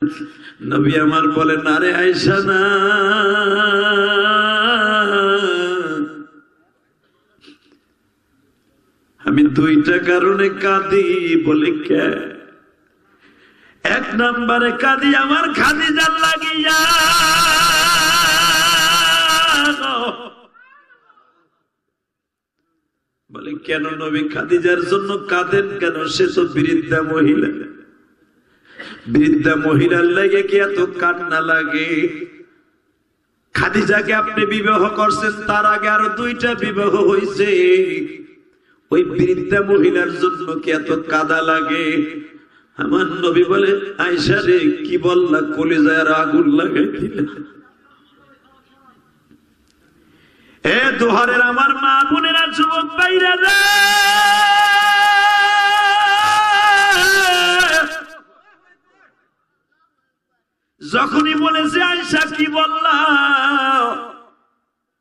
নবী আমার বলেন, আরে আয়েশা না, আমি দুইটা কারণে কাঁদি। বলে কে? এক নম্বরে কাঁদি আমার খাদিজার লাগিয়া। বলে কেন নবী খাদিজার জন্য কাঁদেন কেন? সে তো বৃদ্ধা মহিলা, বৃদ্ধা মহিলার লাগে কি এত কান্না লাগে? খাদিজাকে আপনি বিবাহ করছেন, তার আগে আরো দুইটা বিবাহ হয়েছে, ওই বৃদ্ধা মহিলার জন্য কি এত কাঁদা লাগে? আমার নবী বলে, আয়েশা রে কি বললা, কলিজায় আগুন লাগাই দিলা। এ দোহারের আমার মা বোনেরা, যুবক ভাইরা রে, যখনই বলেছে আয়েশা কি বললা,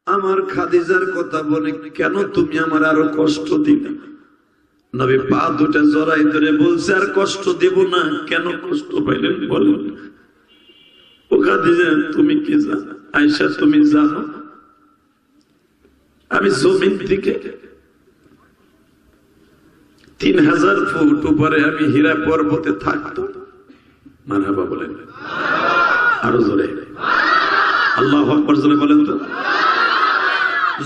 আমার খাদিজার কথা বলে কেন তুমি আমার আরো কষ্ট দিলে? নবী পা দুটা জড়াই ধরে বলছে, আর কষ্ট দেব না। কেন কষ্ট পাইলেন বলেন? ও খাদিজা তুমি কি জানো? আয়েশা তুমি জানো আমি জমিন থেকে 3000 ফুট উপরে আমি হীরা পর্বতে থাকতো। মারহাবা বলেন, আরো জোরে আল্লাহু আকবার জোরে বলেন তো।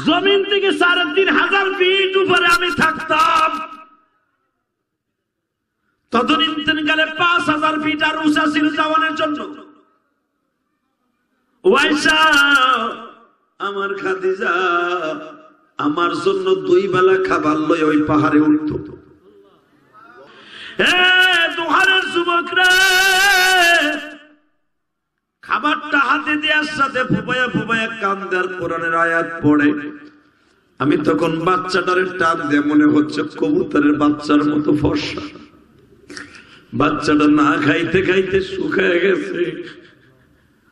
জমিন থেকে 3500 ফিট উপরে আমি থাকতাম। তদনীন্তন গেলে 5000 ফিট আর উঁচা ছিল যাওয়ানোর জন্য। ওয়াইসা আমার খাদিজা আমার জন্য 2 বেলা খাবার লয়ে ওই পাহাড়ে উঠতো। দোহারের যুবকরা, খাবারটা হাতে দেওয়ার সাথে ফুবাইয়া ফুবাইয়া কান্দার কোরআনের আয়াত পড়ে। আমি তখন বাচ্চাটারে টান দিয়ে মনে হচ্ছে কবুতরের বাচ্চার মতো ফর্সা। বাচ্চাটা না খাইতে খাইতে শুকায় গেছে।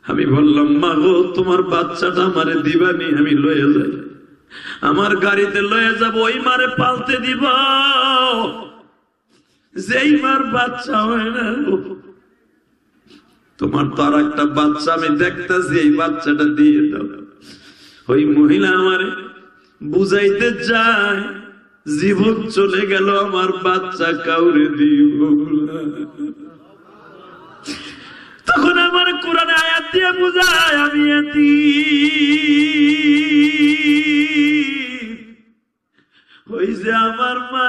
আমি বললাম, মা গো তোমার বাচ্চাটা আমারে দিবানি, আমি লয়ে যাই, আমার গাড়িতে লয়ে যাব, ওই মারে পালতে দিব। যেই মার বাচ্চা হয় না, তোমার তো আর একটা বাচ্চা আমি দেখতেছি, এই বাচ্চাটা দিয়ে দাও। ওই মহিলা আমারে বুঝাইতে যায়, জীবন চলে গেল, আমার বাচ্চা কাউরে দিব। তখন আমার কোরআনে আয়াত দিয়ে বুঝায়, আমি ওই যে আমার মা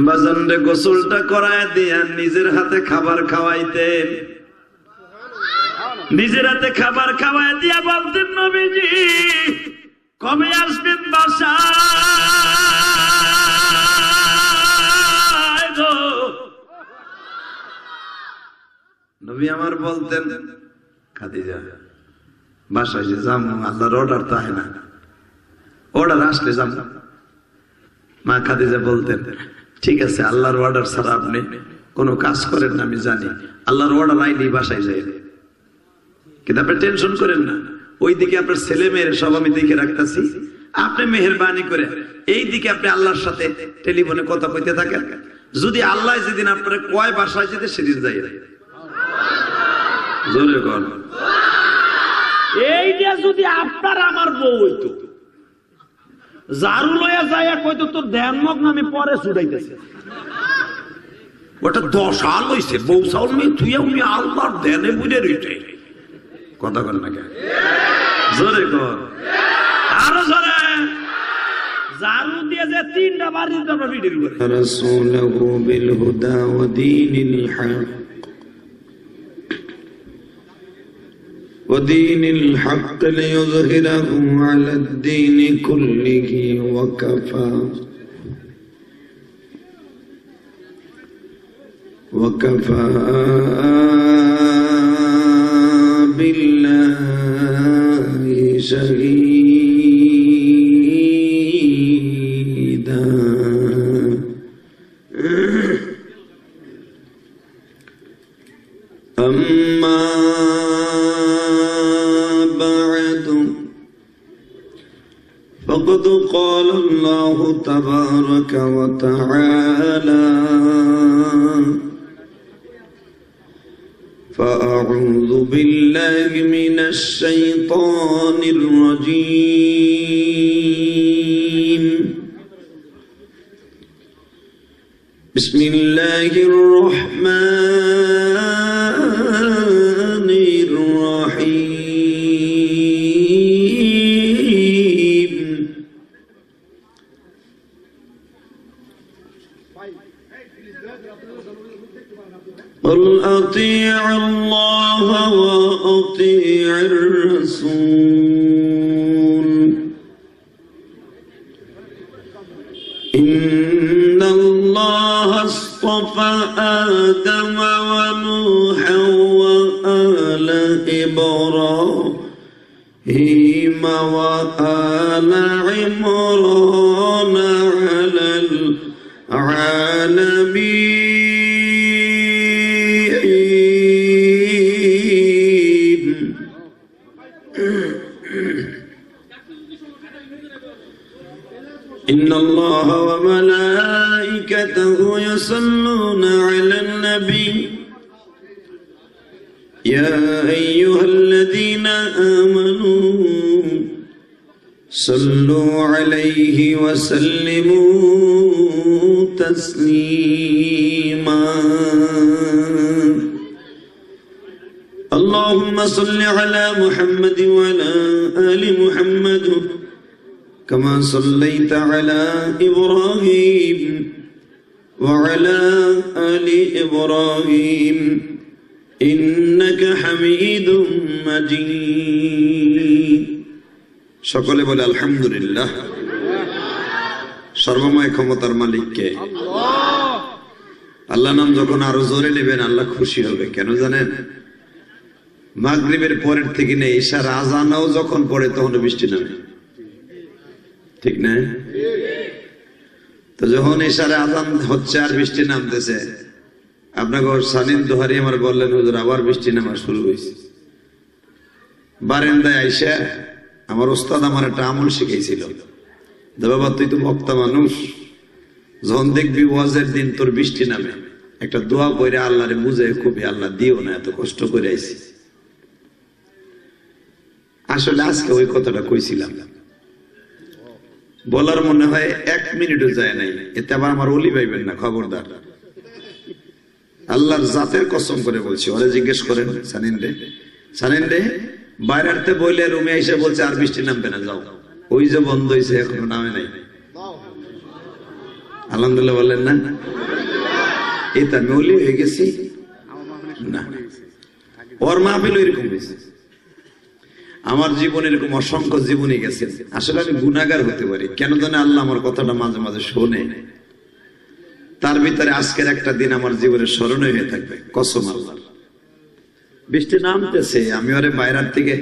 বাজানরে গোসলটা করায় দিয়া নিজের হাতে খাবার খাওয়াইতেন, নিজের হাতে খাবার খাওয়াই দিয়া বলতেন, নবীজি কবে আসবেন বাসায় গো? নবী আমার বলতেন, খাদিজা বাসায় যে যাম, আল্লাহর অর্ডার তো হয় না, অর্ডার আসলে যাম। মা খাদিজা বলতেন, ঠিক আছে, আল্লাহর অর্ডার ছাড়া আপনি কোনো কাজ করেন না, আমি জানি, আল্লাহর অর্ডার আইলেই বাসায় যাই, কিন্তু আপনি টেনশন করেন না, ওইদিকে আপনার ছেলে মেয়ের সব আমি দেখে রাখতেছি, আপনি মেহেরবানি করে এই দিকে আপনি আল্লাহর সাথে টেলিফোনে কথা কইতে থাকেন। যদি আল্লাহ যেদিন আপনার কয় বাসায় যেতে সেদিন যাই। জোরে বল, এইটা যদি আপনার আমার বউ হইতো, ঝাড়ু লইয়া যাইয়া কইতো তোর ধ্যান মগ্ন আমি পরে ছুটাইতেছি, ওটা 10 সাল হইছে, বউ চাউল মেয়ে তুই আমি আল্লাহর ধ্যানে বুঝে রইছে। কথা কর না কেন? জোরে কর, আরো জোরে। ঝাড়ু দিয়ে যে 3টা বাড়ি তোমরা ভিডিও করে, রাসূলুহু বিল হুদা ওয়া দীনিল হক ودين الحق ليظهره على الدين كله وكفى بالله شهيدا أما فقد قال الله تبارك وتعالى أعوذ بالله من الشيطان الرجيم بسم الله الرحمن الرحيم قل أطيعوا الله وأطيعوا الرسول إن الله اصطفى آدم ونوحا وآل إبراهيم وآل عمران على العالمين إن الله وملائكته يصلون على النبي يا أيها الذين آمنوا صلوا عليه وسلموا تسليما اللهم صل على محمد وعلى آل محمد كما صليت على إبراهيم وعلى آل إبراهيم إنك حميد مجيد সকলে বলে আলহামদুলিল্লাহ সর্বময় ক্ষমতার মালিক কে আল্লাহ আল্লাহ নাম যখন আরো জোরে নেবেন আল্লাহ খুশি হবে কেন জানেন মাগরিবের পরের থেকে নেই ইশার আজানও যখন পড়ে তখন বৃষ্টি নামে ঠিক না তো যখন ইশারে আজান হচ্ছে আর বৃষ্টি নামতেছে আপনাকে সানিন দোহারি আমার বললেন হুজুর আবার বৃষ্টি নামা শুরু হয়েছে বারান্দায় আইসা আমার ওস্তাদ আমার একটা আমল শিখাইছিল বাবা তুই তো বক্তা মানুষ যখন দেখবি ওয়াজের দিন তোর বৃষ্টি নামে একটা দোয়া করে আল্লাহরে বুঝে খুবই আল্লাহ দিও না এত কষ্ট করে আইছি আসলে আজকে ওই কথাটা কইছিলাম বলার মনে হয় 1 মিনিটও যায় নাই এতে আবার আমার ওলি পাইবেন না খবরদার আল্লাহর জাতের কসম করে বলছি ওরে জিজ্ঞেস করেন সানিন রে বাইরেতে বইলে রুমে এসে বলছে আর বৃষ্টি নামবে না যাও ওই যে বন্ধ হয়েছে এখনো নামে নাই আলহামদুলিল্লাহ বললেন না এটা আমি ওলি হয়ে গেছি না ওর মাহফিল এরকম হয়েছে আমার জীবন এরকম অসংখ্য জীবনই গেছে আসলে আমি গুনাহগার হতে পারি কেন জানে আল্লাহ আমার কথাটা মাঝে মাঝে শোনে তার ভিতরে আজকের একটা দিন আমার জীবনের স্মরণীয় হয়ে থাকবে কসম আল্লাহর বৃষ্টি নামতেছে আমি ওরে বাইরের থেকে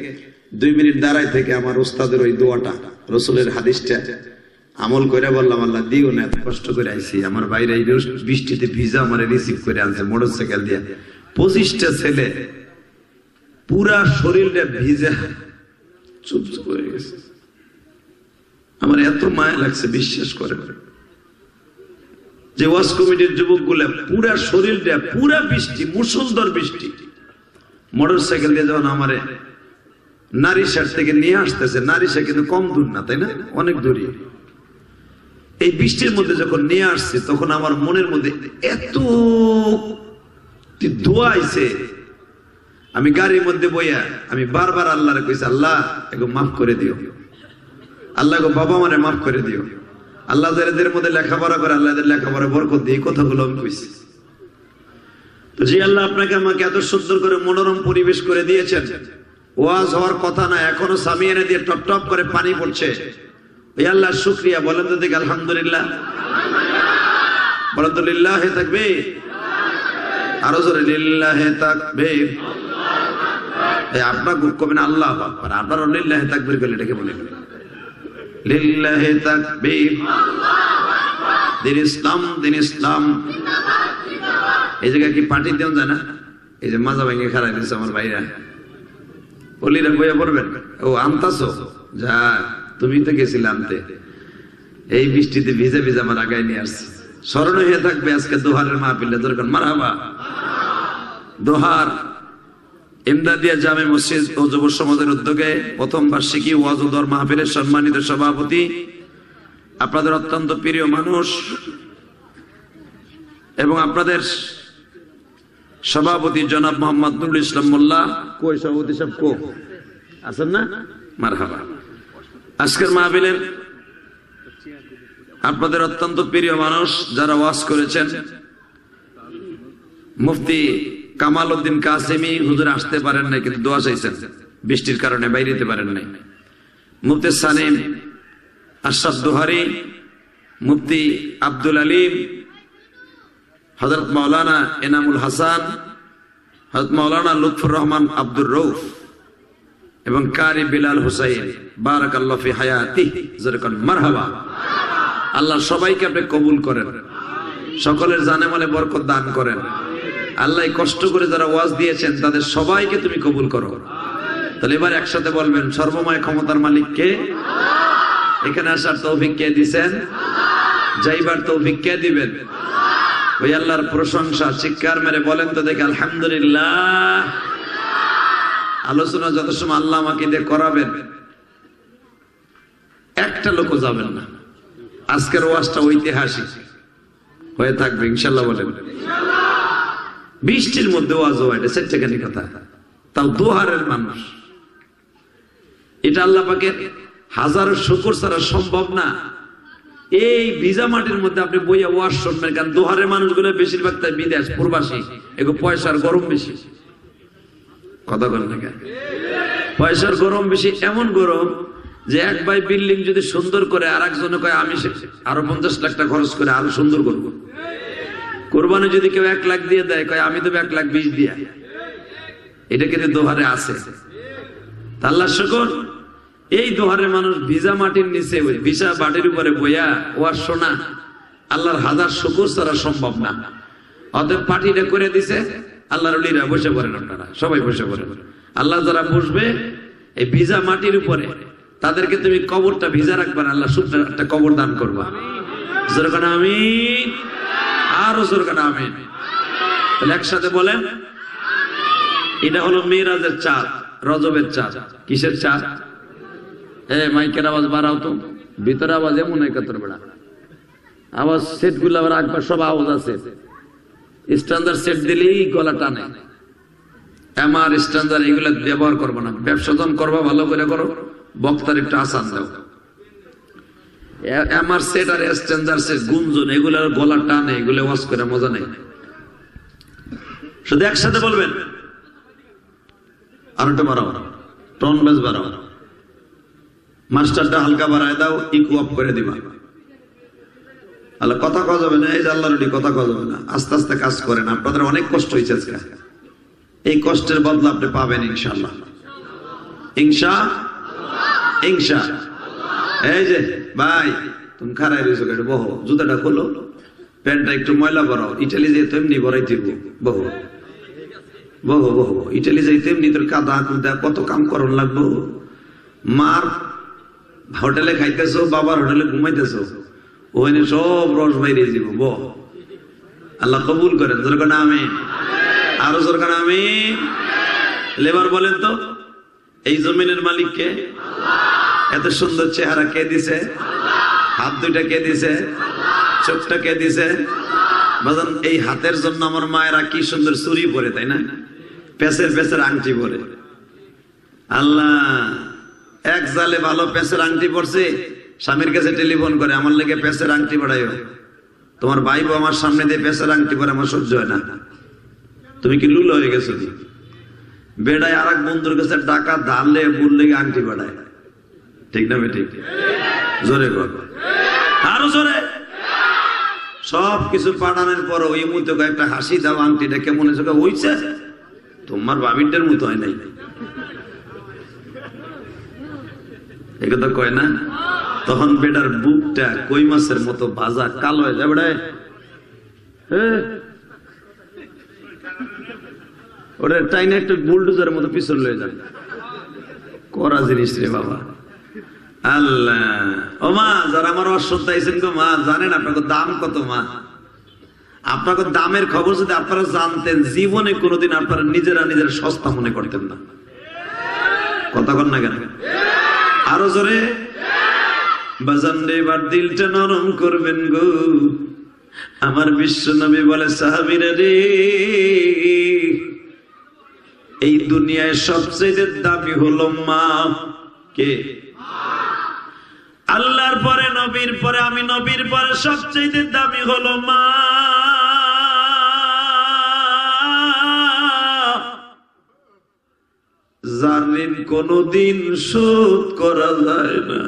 2 মিনিট দাঁড়াই থেকে আমার উস্তাদের ওই দোয়াটা রাসূলের হাদিসটা আমল করে বললাম আল্লাহ দিও না এত কষ্ট করে আইছি আমার বাইরে এই বৃষ্টিতে ভিজা আমারে রিসিভ করে আনছে মোটরসাইকেল দিয়ে 25টা ছেলে পুরা শরীরটা ভিজা চুপচুপ হয়ে গেছে আমার এত মায়া লাগছে বিশ্বাস করে যে ওয়াজ কমিটির যুবকগুলা পুরা শরীরটা পুরা বৃষ্টি মুষলধার বৃষ্টি মোটরসাইকেল দিয়ে যখন আমারে নারিশার থেকে নিয়ে আসতেছে নারিশা কিন্তু কম দূর না তাই না অনেক দূরই এই বৃষ্টির মধ্যে যখন নিয়ে আসছে তখন আমার মনের মধ্যে এত দোয়া আইছে আমি গাড়ির মধ্যে বইয়া আমি বারবার আল্লাহরে কইছি আল্লাহ এগো মাফ করে দিও আল্লাহ গো বাবা মানে মাফ করে দিও আল্লাহ যাদের মধ্যে লেখাপড়া করে আল্লাহদের লেখাপড়া বরকত দিয়ে কথাগুলো আমি কইছি তো জি আল্লাহ আপনাকে আমাকে এত সুন্দর করে মনোরম পরিবেশ করে দিয়েছেন ওয়াজ হওয়ার কথা না এখনো সামিয়ানা দিয়ে টপ টপ করে পানি পড়ছে এই আল্লাহ শুকরিয়া বলেন তো দেখি আলহামদুলিল্লাহ বলেন তো লিল্লাহি তাকবীর আরো জোরে লিল্লাহি তাকবীর এই আপনার কবেন আল্লাহু আকবার আপনার লিল্লাহি তাকবীর বলে এটাকে বলেন লিল্লাহি তাকবীর আল্লাহু আকবার দিন ইসলাম এই জায়গায় কি পার্টি দেন যায় না এই যে মাজা ভেঙে খারাপ দিচ্ছে আমার ভাইরা বলিরা বইয়া পড়বেন ও আনতাছো যা তুমি তো গেছিলে আনতে এই বৃষ্টিতে ভিজে ভিজে আমার আগায় নিয়ে আসছে স্মরণ হয়ে থাকবে আজকে দোহারের মাহফিলে দরকার মারহাবা দোহার ইমদাদিয়া জামে মসজিদ ও যুব সমাজের উদ্যোগে প্রথম বার্ষিকী ওয়াজ ও দোয়া মাহফিলের সম্মানিত সভাপতি, আপনাদের অত্যন্ত প্রিয় মানুষ এবং আপনাদের সভাপতি জনাব মোহাম্মদ নুরুল ইসলাম মোল্লা। কই সভাপতি সাহেব কো আছেন না? মারহাবা। আজকের মাহফিলের আপনাদের অত্যন্ত প্রিয় মানুষ যারা ওয়াজ করেছেন, মুফতি কামাল উদ্দিন কাসেমি হুজুর আসতে পারেন নাই, কিন্তু দোয়া চাইছেন, বৃষ্টির কারণে বাইরে যেতে পারেন নাই। মুফতি সানিম আশরাফ দুহারি, মুফতি আব্দুল আলিম, হযরত মাওলানা এনামুল হাসান, হযরত মাওলানা লুৎফুর রহমান আব্দুর রউফ এবং কারি বিলাল হুসাইন, বারাকাল্লাহু ফি হায়াতি, যারকান মারহাবা। আল্লাহ সবাইকে আপনি কবুল করেন, সকলের জানে মালে বরকত দান করেন। আল্লাহ কষ্ট করে যারা ওয়াজ দিয়েছেন তাদের সবাইকে তুমি কবুল করো। তাহলে এবার একসাথে বলবেন, সর্বময় ক্ষমতার মালিক কে? এখানে আসার তৌফিক কে দিবেন? যাইবার তৌফিক কে দিবেন? ওই আল্লাহর প্রশংসা চিৎকার মেরে বলেন তো দেখে আলহামদুলিল্লাহ। আলোচনা যত সময় আল্লাহ আমাকে দিয়ে করাবেন, একটা লোকও যাবেন না। আজকের ওয়াজটা ঐতিহাসিক হয়ে থাকবে ইনশাল্লাহ। বলেন বৃষ্টির মধ্যে ওয়াজ হয়, এটা সেটাখানি কথা, তাও দোহারের মানুষ। এটা আল্লাহ পাকের হাজারো শুকর ছাড়া সম্ভব না। এই ভিজা মাটির মধ্যে আপনি বইয়া ওয়াজ শুনবেন, কারণ দোহারের মানুষগুলো বেশিরভাগ তাই বিদেশ প্রবাসী, এগুলো পয়সার গরম বেশি। কথা বলেন না কেন? পয়সার গরম বেশি, এমন গরম যে এক ভাই বিল্ডিং যদি সুন্দর করে আর একজনে কয় আমি আরো 50 লাখ টাকা খরচ করে আরো সুন্দর করবো। কোরবানি যদি কেউ 1 লাখ দিয়ে দেয়, কয় আমি দেবো 1,20,000 দিয়া। এটা কিন্তু দোহারে আছে। আল্লাহ শুকর, এই দোহারের মানুষ ভিজা মাটির নিচে ভিজা বাটির উপরে বইয়া ওয়াজ শোনা আল্লাহর হাজার শুকর ছাড়া সম্ভব না। অতএব পার্টিটা করে দিছে, আল্লাহর ওলিরা বসে পড়েন, আপনারা সবাই বসে পড়েন। আল্লাহ যারা বসবে এই ভিজা মাটির উপরে, তাদেরকে তুমি কবরটা ভিজা রাখবা, আল্লাহ সুন্দর একটা কবর দান করবা। যেরকম আমিন, আরো যেরকম আমিন। তাহলে একসাথে বলেন, এটা হলো মিরাজের চাঁদ, রজবের চাঁদ। কিসের চাঁদ? মাইকের আওয়াজ বাড়াও তো, ভিতরে আওয়াজ এমন একাত্তর বেড়া আওয়াজ সেট গুলো আবার একবার সব আওয়াজ আছে। স্ট্যান্ডার্ড সেট দিলেই গলা টানে। আমার স্ট্যান্ডার্ড এগুলো ব্যবহার করবো না। ব্যবসা যখন করবা ভালো করে করো, বক্তার একটু আসান দাও। আমার সেট আর স্ট্যান্ডার্ড সেট গুঞ্জন, এগুলো গলা টানে, এগুলো ওয়াজ করে মজা নেই। শুধু একসাথে বলবেন, আর একটু বাড়াও, টন বেশ বাড়াও, মাস্টারটা হালকা বাড়ায় দাও, ইকু অফ করে দিবা। আল্লাহ কথা কওয়া যাবে না, এই যে আল্লাহর কথা কওয়া যাবে না। আস্তে আস্তে কাজ করেন, আপনাদের অনেক কষ্ট হয়েছে আজকে। এই কষ্টের বদলা আপনি পাবেন ইনশাআল্লাহ। ইনশা এই যে ভাই, তুমি খারাই রয়েছো, বহো, জুতাটা খোলো, প্যান্টটা একটু ময়লা ভরাও। ইটালি যেতে এমনি ভরাই দিব, বহো বহো বহো। ইটালি যাইতে এমনি তোর কাদা কুদা কত কাম করন লাগবো। মার হোটেলে খাইতেছো, বাবার হোটেলে ঘুমাইতেছো, ওখানে সব রস বাইরে যাব। বহ, আল্লাহ কবুল করেন। যেরকম আমি আরো যেরকম আমি লেবার বলেন তো, এই জমিনের মালিক কে? এত সুন্দর চেহারা কে দিছে? হাত দুইটা কে দিছে? চোখটা কে দিছে? বাজান, এই হাতের জন্য আমার মায়েরা কি সুন্দর চুরি পরে, তাই না? পেঁচের আংটি পরে। আল্লাহ এক জালে ভালো পেঁচের আংটি পরছে, স্বামীর কাছে টেলিফোন করে, আমার লেগে পেঁচের আংটি বাড়াইও। তোমার ভাই বউ আমার সামনে দিয়ে পেঁচের আংটি পরে, আমার সহ্য হয় না। তুমি কি লুলো হয়ে গেছো? বেড়ায় আর এক বন্ধুর কাছে টাকা ধারলে বললে আংটি বাড়ায়, ঠিক না? ঠিক জোরে কর, আরো জোরে। সব কিছু পাঠানোর পর ওই মুহূর্তে একটা হাসি দাও, আংটিটা কেমন হয়েছে? তোমার বাবিরটার মতো হয় নাই, একথা কয় না? তখন বেটার বুকটা কই মাছের মতো ভাজা কালো হয়ে যাবে। ওটা টাইনে একটা বুলডোজারের মতো পিছন লয়ে যাবে। করা জিনিস রে বাবা। আল্লাহ, ও মা, যারা আমার অসত্য আইছেন গো মা, জানেন আপনাকে দাম কত? মা আপনাকে দামের খবর যদি আপনারা জানতেন, জীবনে কোনোদিন আপনারা নিজেরা সস্তা মনে করতেন না। কথা কন না কেন? আরো জোরে বাজান রে, এবার দিলটা নরম করবেন গো। আমার বিশ্ব নবী বলে, সাহাবীরা রে, এই দুনিয়ায় সবচেয়ে দামি হলো মা। কে? আল্লাহর পরে, নবীর পরে, আমি নবীর পরে সবচেয়ে দামি হলো মা। যার ঋণ কোনদিন শোধ করা যায় না।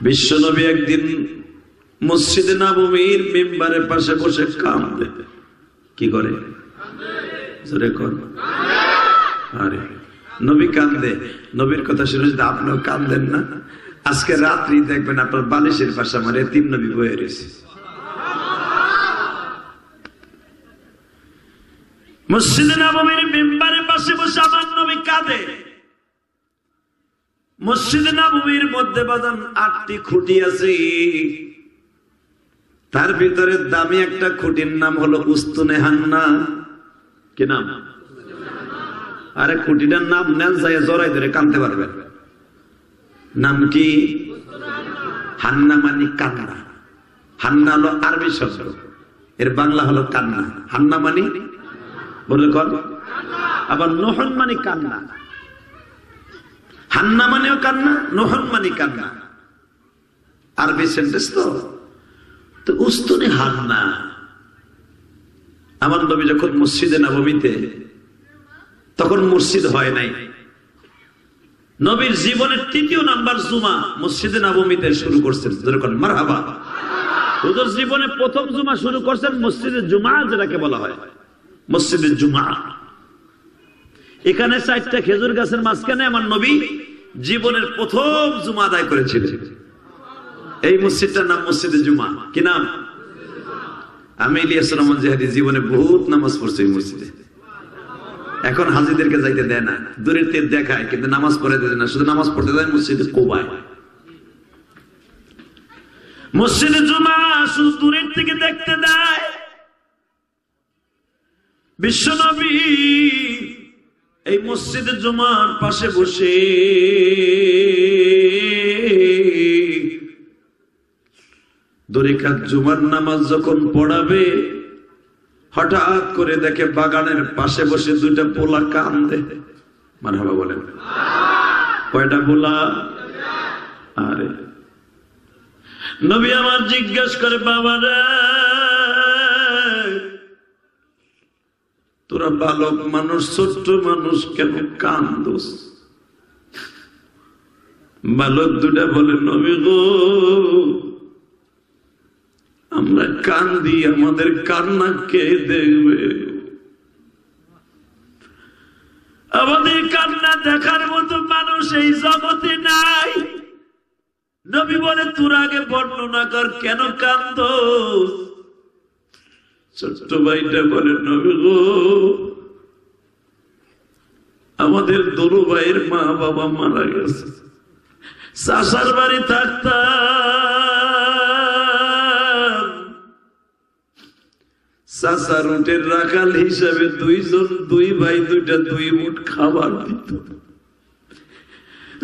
বিশ্বনবী একদিন মসজিদে নববীর মিম্বারের পাশে বসে কাঁদে। কি করে? জোরে কর। আরে নবী কাঁদে, নবীর কথা শুনে যদি আপনিও কাঁদেন না, আজকে রাত্রি দেখবেন আপনার বালিশের পাশে আমার এতিম নবী বয়ে রয়েছে। মসজিদে নববীর মিম্বারের পাশে বসে আমার নবী কাঁদে। মসজিদে নববীর মধ্যে বাজান 8টি খুঁটি আছে, তার ভিতরে দামি একটা খুঁটির নাম হলো উস্তুনে হান্না। কি নাম? আরে খুঁটিটার নাম নেন, যাই জড়াই ধরে কানতে পারবেন। নাম কি? হান্না মানে কান্না। হান্না হলো আরবি শব্দ, এর বাংলা হলো কান্না। হান্না মানে বলে কর। আবার নহন মানে কান্না। হান্না মানেও কান্না, নহন মানে কান্না, আরবি সেন্টেন্স তো। তো উস্তুনে হান্না। আমার নবী যখন মসজিদে নববীতে, তখন মসজিদ হয় নাই। নবীর জীবনের 3য় নাম্বার জুমা মসজিদে নববীতে শুরু করছেন। যেরকম মারহাবা। হুজুর জীবনে প্রথম জুমা শুরু করছেন মসজিদে জুমা, যেটাকে বলা হয় মসজিদে জুমা। এখানে 4টা খেজুর গাছের মাঝখানে আমার নবী জীবনের প্রথম জুমা আদায় করেছিলেন। এই মসজিদটার নাম মসজিদে জুমা। কি নাম? আমি ইলিয়াস রহমান জিহাদি জীবনে বহুত নামাজ পড়ছি এই মসজিদে। এখন হাজিদেরকে যাইতে দেয় না, দূরের থেকে দেখায়, কিন্তু নামাজ পড়ে দেয় না, শুধু নামাজ পড়তে দেয় মসজিদে কোবায়। মসজিদে জুমা শুধু দূরের থেকে দেখতে দেয়। বিশ্বনবী এই মসজিদে জুমার পাশে বসে দরিকাত জুমার নামাজ যখন পড়াবে, হঠাৎ করে দেখে বাগানের পাশে বসে 2টা পোলা কান্দে। মারহাবা বলেন। কয়টা পোলা? আরে নবী আমার জিজ্ঞাসা করে, বাবা রে, তোরা বালক মানুষ, ছোট্ট মানুষ, কেন কান্দোস? বালক 2টা বলে, নবী গো, আমরা কান্দি, আমাদের কান্না কে দেখবে? আমাদের কান্না দেখার মতো মানুষ এই জগতে নাই। নবী বলে, তোর আগে বর্ণনা কর, কেন কান্দোস? ছোট্ট ভাইটা বলে, নবী গো, আমাদের দুরু ভাইয়ের মা বাবা মারা গেছে। চাচার বাড়ি থাকতাম, চাচার উটের রাখাল হিসাবে 2 ভাই 2 মুঠ খাবার দিত।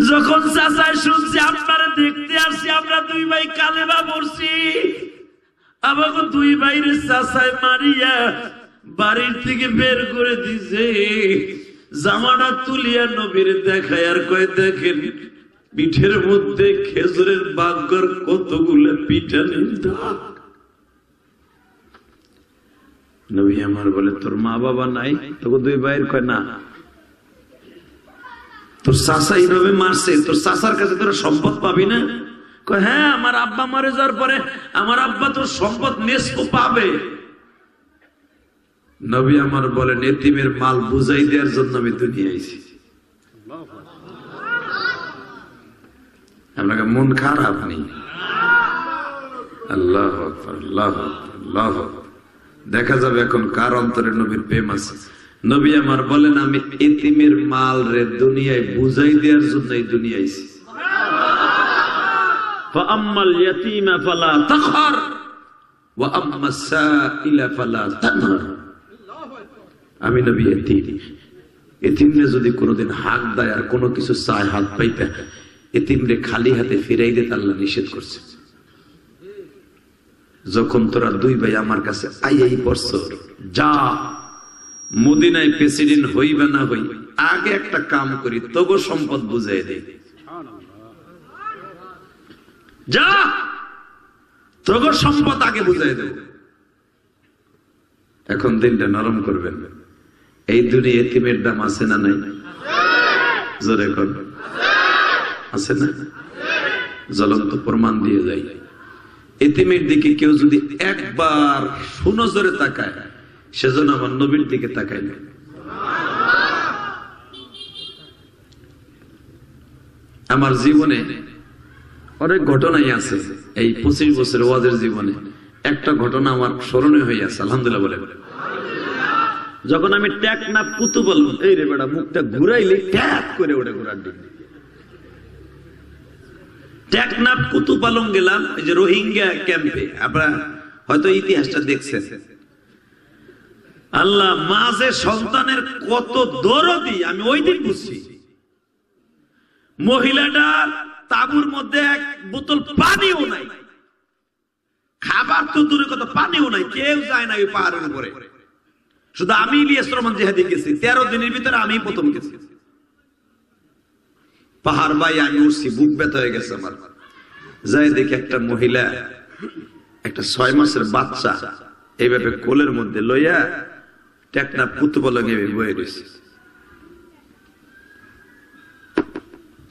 যখন চাচায় শুনছি আপনারা দেখতে আসছি, আমরা 2 ভাই কালেমা পড়ছি, আমাকে 2 ভাইরে চাচায় মারিয়া বাড়ির থেকে বের করে দিছে। জামানা তুলিয়া নবীর দেখায় আর কয়, দেখেন পিঠের মধ্যে খেজুরের বাগর কতগুলো পিটানির দাগ। নবী আমার বলে, তোর মা বাবা নাই? তোকে 2 ভাইয়ের কয়, না। তোর চাচা এইভাবে মারছে, তোর চাচার কাছে তোরা সম্পদ পাবি না? কয়, হ্যাঁ, আমার আব্বা মারা যাওয়ার পরে আমার আব্বা তোর সম্পদ নিঃস্ব পাবে। নবী আমার বলেন, এতিমের মাল বুঝাই দেওয়ার জন্য আমি দুনিয়া আইছি। আপনাকে মন খারাপ নেই? আল্লাহ আকবার, আল্লাহ আকবার, আল্লাহ আকবার। দেখা যাবে এখন কার অন্তরে নবীর প্রেম আছে। নবী আমার বলেন, আমি এতিমের মাল রে দুনিয়ায় বুঝাই দেওয়ার জন্য এই দুনিয়া আইছি। ফাআম্মাল ইয়াতীমা ফালা তাকহার ওয়া আম্মাস সাইলা ফালা তানহার। আমি নবী এতিমরে যদি কোনোদিন হাত দেয় আর কোনো কিছু চায় হাত পাইতে, এতিমরে খালি হাতে ফিরাই দিতে আল্লাহ নিষেধ করছে। যখন তোরা দুই ভাই আমার কাছে আইয়াই পড়ছ, যা মদিনায় প্রেসিডেন্ট হইবে না হই, আগে একটা কাম করি, তগো সম্পদ বুঝাই দে, যা তগো সম্পদ আগে বুঝাই দেব। এখন দিনটা নরম করবেন। এই দুনিয়া এতিমের দাম আছে না নাই? জোরে কর, আছে না? জ্বলন্ত প্রমাণ দিয়ে যাই। এতিমের দিকে কেউ যদি একবার সুনজরে তাকায়, সেজন্য আমার নবীর দিকে তাকায় না। আমার জীবনে অনেক ঘটনাই আছে, এই 25 বছর ওয়াজের জীবনে একটা ঘটনা আমার স্মরণীয় হয়ে আছে, আলহামদুলিল্লাহ বলে। যখন আমি টেকনাফ কুতুবল, এই রে বেটা মুখটা ঘুরাইলে ট্যাপ করে ওটা ঘুরার দিন, টেকনাফ কুতুপালং গেলাম, ওই যে রোহিঙ্গা ক্যাম্পে। আপনারা হয়তো ইতিহাসটা দেখছেন। আল্লাহ মাঝে সন্তানের কত দরদি আমি ওই দিন বুঝছি। মহিলাটার তাবুর মধ্যে এক বোতল পানিও নাই, খাবার তো দূরে কত পানিও নাই, কেউ যায় না ওই পাহাড়ের উপরে। শুধু আমি ইলিয়াস রহমান জিহাদি গেছি, 13 দিনের ভিতরে আমি প্রথম গেছি। পাহাড় বাই আমি উঠছি, বুক ব্যথা হয়ে গেছে আমার। যাই দেখি একটা মহিলা একটা 6 মাসের বাচ্চা এইভাবে কোলের মধ্যে লইয়া টেকনাফ কুতুবলঙ্গে বয়ে রয়েছে।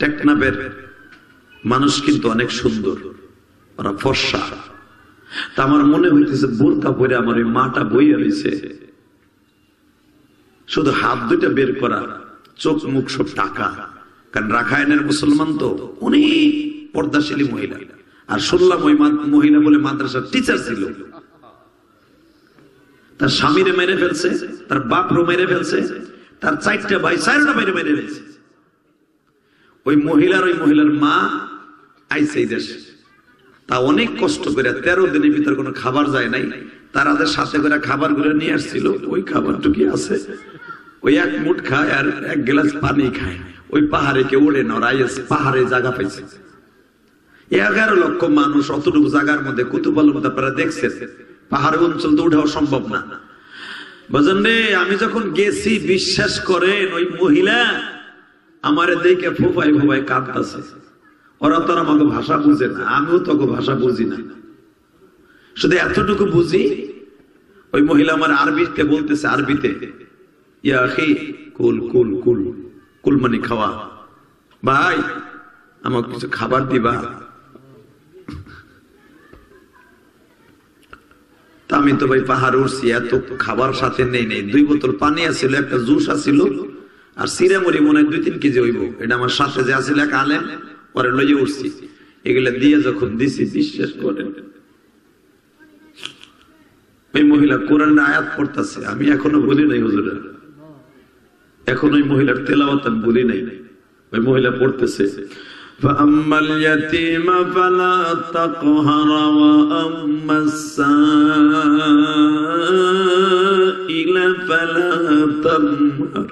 টেকনাফের মানুষ কিন্তু অনেক সুন্দর, ওরা ফর্সা। তা আমার মনে হইতেছে বোরকা পরে আমার ওই মাটা বইয়া রয়েছে, শুধু হাত দুইটা বের করা, চোখ মুখ সব টাকা। কারণ রাখাইনের মুসলমান তো অনেক পর্দাশীলী মহিলা। আর শুনলাম ওই মহিলা বলে মাদ্রাসার টিচার ছিল। তার স্বামীরে মেরে ফেলছে, তার বাপরও মেরে ফেলছে, তার 4টা ভাই 4টা বাইরে মেরে ফেলছে। ওই মহিলার মা আইছে এই দেশে, তা অনেক কষ্ট করে 13 দিনের ভিতর কোনো খাবার যায় নাই। তারাদের সাথে করে খাবার গুলো নিয়ে আসছিল, ওই খাবারটুকু আছে, ওই এক মুঠ খায় আর 1 গ্লাস পানি খায়। ওই পাহাড়ে কেউ ওড়ে না, পাহাড়ে জায়গা পাইছে। 11 লক্ষ মানুষ অতটুকু জায়গার মধ্যে কুতুবলম আপনারা দেখছেন। পাহাড়ি অঞ্চল তো উঠাও সম্ভব না। বুঝলেন রে, আমি যখন গেছি বিশ্বাস করেন ওই মহিলা আমারে দেখে ফুফাই ফুফাই কাঁদতেছে। ওরা তো আমাকে ভাষা বুঝে না, আমিও তোকে ভাষা বুঝি না, শুধু এতটুকু বুঝি। ওই মহিলা আমার আরবিতে বলতেছে, আরবিতে, ইয়া আখি কুল কুল কুল, কুল মানে খাওয়া, ভাই আমাকে কিছু খাবার দিবা। আমি তো ভাই পাহাড় উঠছি, এত খাবার সাথে নেই, 2 বোতল পানি আছিল, একটা জুস আছিল, আর সিরামুড়ি মনে হয় 2-3 কেজি হইব। এটা আমার সাথে যে আছিল এক আলেম, পরে লইয়ে উঠছি। এগুলা দিয়ে যখন দিছি, বিশ্বাস করেন ওই মহিলা কোরআনের আয়াত পড়তেছে, আমি এখনো বলি নাই হুজুরা, এখন ওই মহিলার তেলাওয়াত আমি বলি নাই। ওই মহিলা পড়তেছে, فأما اليتيم فلا تقهر وأما السائل فلا تنهر।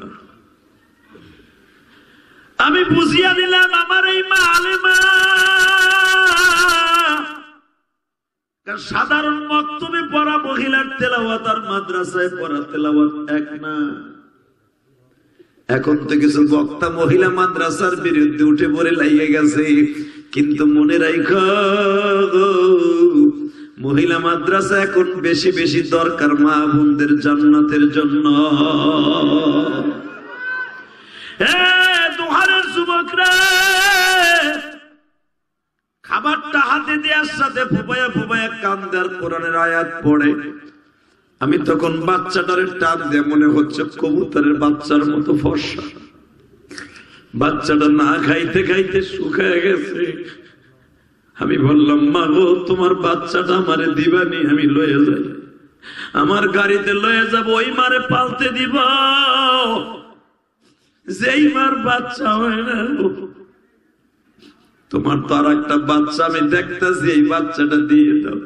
আমি বুঝিয়া দিলাম আমার এই মা আলেমা, সাধারণ মক্তবে পড়া মহিলার তেলাওয়াত আর মাদ্রাসায় পড়া তেলাওয়াত এক না। এখন তো কিছু বক্তা মহিলা মাদ্রাসার বিরুদ্ধে উঠে পড়ে লাগিয়ে গেছে, কিন্তু মনে রাখো মহিলা মাদ্রাসা এখন বেশি বেশি দরকার মা বোনদের জান্নাতের জন্য। দুহারের যুবকরা খাবারটা হাতে দেওয়ার সাথে ফুপায়া ফুপায়া কান্দার কোরআনের আয়াত পড়ে। আমি তখন বাচ্চাটারে টান দিয়ে মনে হচ্ছে কবুতরের বাচ্চার মতো ফর্সা। বাচ্চাটা না খাইতে খাইতে শুকায় গেছে। আমি বললাম, মা গো তোমার বাচ্চাটা আমারে দিবানি, আমি লয়ে যাই, আমার গাড়িতে লয়ে যাব, ওই মারে পালতে দিব, যেই মার বাচ্চা হয় না তোমার তো আর একটা বাচ্চা আমি দেখতেছি, এই বাচ্চাটা দিয়ে দাও।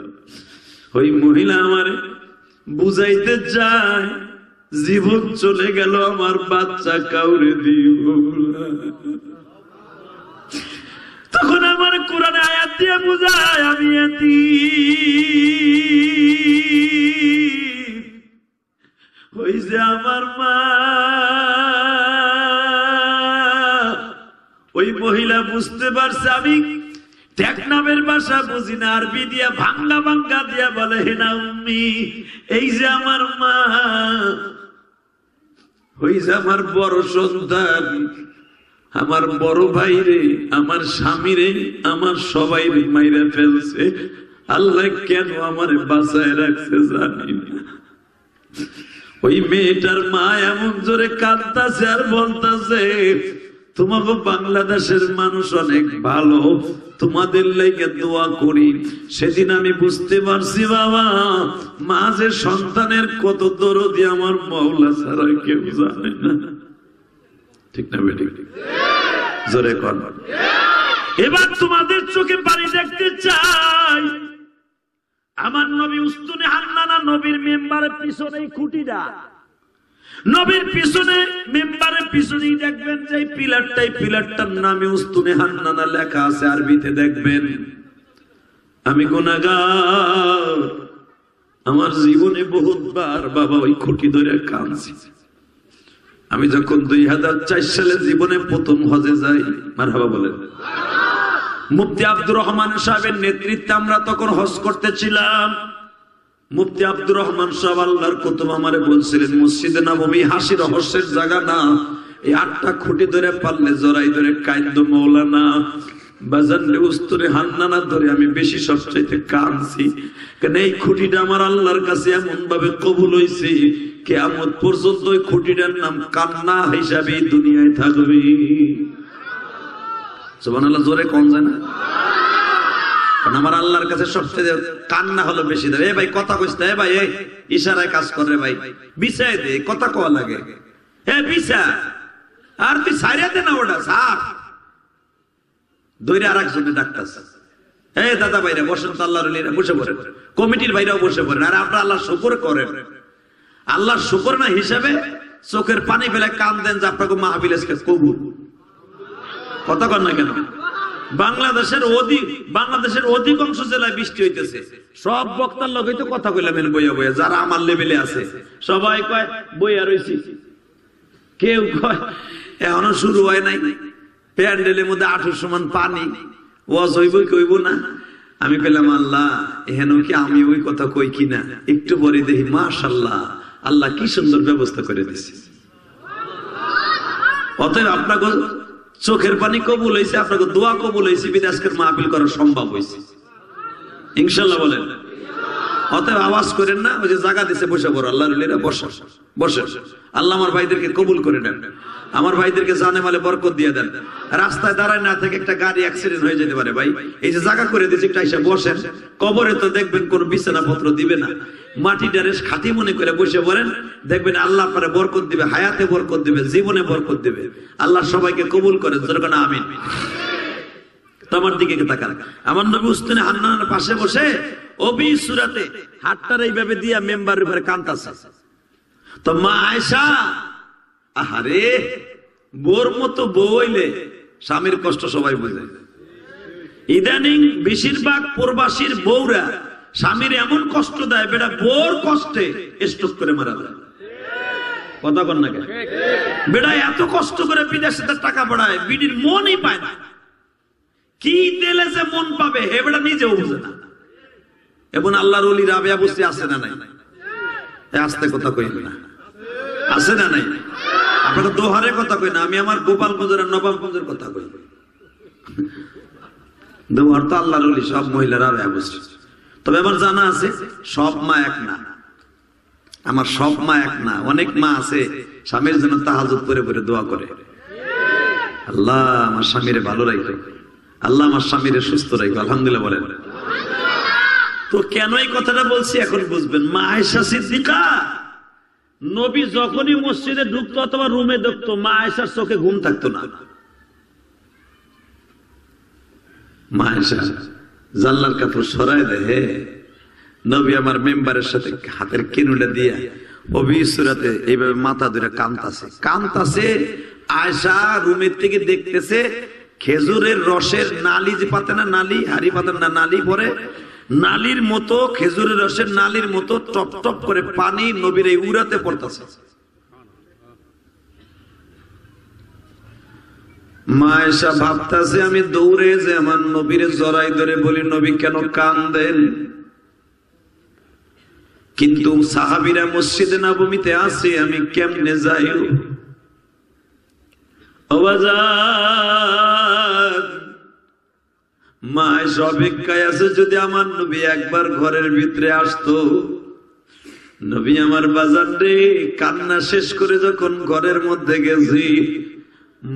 ওই মহিলা আমারে বুঝাইতে চায়, জীবন চলে গেল, আমার বাচ্চা কাউরে দিব। তখন আমার কোরআনে আয়াত দিয়ে বুঝায়, আমি ওই যে আমার মা, ওই মহিলা বুঝতে পারছে আমি টেকনামের ভাষা বুঝি না, আরবি দিয়া ভাঙ্গা ভাঙ্গা দিয়া বলে, হে না উম্মি, এই যে আমার মা, ওই যে আমার বড় সন্তান, আমার বড় ভাই রে, আমার স্বামী রে, আমার সবাই রে মাইরা ফেলছে। আল্লাহ কেন আমার বাঁচায় রাখছে জানি না। ওই মেয়েটার মা এমন জোরে কাঁদতাছে আর বলতাছে, তোমাকে বাংলাদেশের মানুষ অনেক ভালো, তোমাদের লাইগে দোয়া করি। সেদিন আমি বুঝতে পারছি বাবা, মা যে সন্তানের কত দরদি আমার মাওলা ছাড়া কেউ জানে না। ঠিক না বেটি? জোরে কর। এবার তোমাদের চোখে পানি দেখতে চাই। আমার নবী উস্তুনে হান্নানা, নবীর মেম্বারের পিছনে খুঁটিটা, নবীর পিছনে মেম্বারের পিছনেই দেখবেন যে পিলারটার নামে উস্তুনে হান্নানা লেখা আছে, আরবিতে দেখবেন। আমি গুনাহগার, আমার জীবনে বহুতবার বাবা ওই খুঁটি ধরে কাঁদছি। আমি যখন 2004 সালে জীবনে প্রথম হজে যাই, মারহাবা বলেন, মুফতি আব্দুর রহমান সাহেবের নেতৃত্বে আমরা তখন হজ করতেছিলাম। মুফতি আব্দুর রহমান সাহেব আল্লাহর কুতুব আমারে বলছিলেন, মসজিদে নববী হাসি রহস্যের জায়গা না, এই 8টা খুঁটি ধরে পারলে জড়াই ধরে কাইন্দ মৌলানা বাজানরে উস্তুনে হান্নানা ধরে আমি বেশি সবচাইতে কাঁদছি। কারণ এই খুঁটিটা আমার আল্লাহর কাছে এমন ভাবে কবুল হয়েছে, কিয়ামত পর্যন্ত ওই খুঁটিটার নাম কান্না হিসাবে দুনিয়ায় থাকবে। সুবহানাল্লাহ, জোরে কোন জানা? কারণ আমার আল্লাহর কাছে সবচেয়ে কান্না হলো বেশি দেবে। ভাই কথা কইস না, ভাই এই ইশারায় কাজ করে, ভাই বিছায় দে, কথা কওয়া লাগে, বিছা, আর তুই সাইরা দে না, ওটা সার দইরা আরেকজনে ডাকতাছে, দাদা ভাইরা বসেন তো, আল্লাহর ওলিরা বসে পড়েন, কমিটির ভাইরাও বসে পড়েন, আর আপনারা আল্লাহর শুকর করেন। আল্লাহর শুকর না হিসাবে চোখের পানি ফেলে কান দেন যে আপনাকে মাহফিল আজকে কবুল। কথা কন না কেন? বাংলাদেশের অধিকাংশ জেলায় বৃষ্টি হইতেছে, সব বক্তার লোক তো কথা কইলাম বইয়া বইয়া, যারা আমার লেভেলে আছে সবাই কয় বইয়া রয়েছি, কেউ কয় এখনো শুরু হয় নাই, প্যান্ডেলের মধ্যে 8 সমান পানি, ওয়াজ হইব কইব না। আমি কইলাম আল্লাহ, এহেন কি আমি ওই কথা কই কিনা? একটু পরে দেখি মাশাআল্লাহ, আল্লাহ কি সুন্দর ব্যবস্থা করে দিছে। অতএব আপনাকে চোখের পানি কবুল হয়েছে, আপনাকে দোয়া কবুল হয়েছে, বিদেশের মাহফিল করা সম্ভব হয়েছে ইনশাআল্লাহ বলেন। অতএব আওয়াজ করেন না, ওই যে জায়গা দিছে বসে পড়ো, আল্লাহর ওলিরা বসে বসে। আল্লাহ আমার ভাইদেরকে কবুল করে নেন, আমার ভাইদেরকে জানে মালে বরকত দিয়ে দেন। রাস্তায় দাঁড়ায় না থেকে একটা গাড়ি অ্যাক্সিডেন্ট হয়ে যেতে পারে, ভাই এই যে জায়গা করে দিয়েছে একটা এসে বসেন। কবরে তো দেখবেন কোন বিছানাপত্র দিবে না, মাটি ডারেস খাঁটি মনে করে বসে পড়েন, দেখবেন আল্লাহ আপনারা বরকত দিবে, হায়াতে বরকত দিবে, জীবনে বরকত দিবে। আল্লাহ সবাইকে কবুল করেন, যেরকম আমিন। তোমার দিকে তাকান, আমার নবী উস্তুনে হান্নানার পাশে বসে অবি সূরাতে হাতটার এইভাবে দিয়া মেম্বারের উপরে কাঁদতাছে। তো মা আয়েশা, আহারে বোর মতো বউ হইলে স্বামীর কষ্ট সবাই বুঝে। ইদানিং বেশিরভাগ প্রবাসীর বউরা স্বামীর এমন কষ্ট দেয়, বেটা বোর কষ্টে স্ট্রোক করে মারা যায়। কথা কন না কেন? বেটা এত কষ্ট করে বিদেশে টাকা পাঠায়, বিডির মনই পায় না, কি দিলে যে মন পাবে হে বেটা নিজেও বুঝে না। এবং আল্লাহর ওলি রাবেয়া বসে আছে না নাই? আস্তে কথা কই না, আছে না নাই? আপনাকে দোহারের কথা কই না, আমি আমার গোপালগঞ্জের আর নবাবগঞ্জের কথা কই। দোহার তো আল্লাহর ওলি, সব মহিলারা রাবেয়া বসে। তবে আমার জানা আছে সব মা এক না, আমার সব মা এক না। অনেক মা আছে স্বামীর জন্য তাহাজ্জুদ করে করে দোয়া করে, আল্লাহ আমার স্বামীরে ভালো রাখো, আল্লাহ আমার স্বামীরে সুস্থ রাখো, আলহামদুলিল্লাহ বলেন। তো কেন এই কথাটা বলছি এখন বুঝবেন। মা আয়েশা সিদ্দিকা, নবী যখনই মসজিদে ঢুকতো অথবা রুমে ঢুকতো, মা আয়েশার চোখে ঘুম থাকতো না। মা আয়েশা জানলার কাপড় সরাই দেহে নবী আমার মেম্বারের সাথে হাতের কিনুটা দিয়া অবিসুরাতে এইভাবে মাথা ধরে কান্তাছে। আয়েশা রুমের থেকে দেখতেছে খেজুরের রসের নালি যে পাতে না, নালি হাড়ি পাতেন না, নালি পরে নালির মতো, খেজুরের রসের নালির মতো টপ টপ করে পানি নবীর এই উড়াতে পড়তেছে। মা আয়েশা ভাবতাছে আমি দৌড়ে যে আমার নবীর জড়াই ধরে বলি, নবী কেন কান্দেন? কিন্তু সাহাবীরা মসজিদে নববীতে আছে, আমি কেমনে যাই? মা আয়েশা অপেক্ষায় আছে যদি আমার নবী একবার ঘরের ভিতরে আসতো। নবী আমার বাজার রে, কান্না শেষ করে যখন ঘরের মধ্যে গেছি,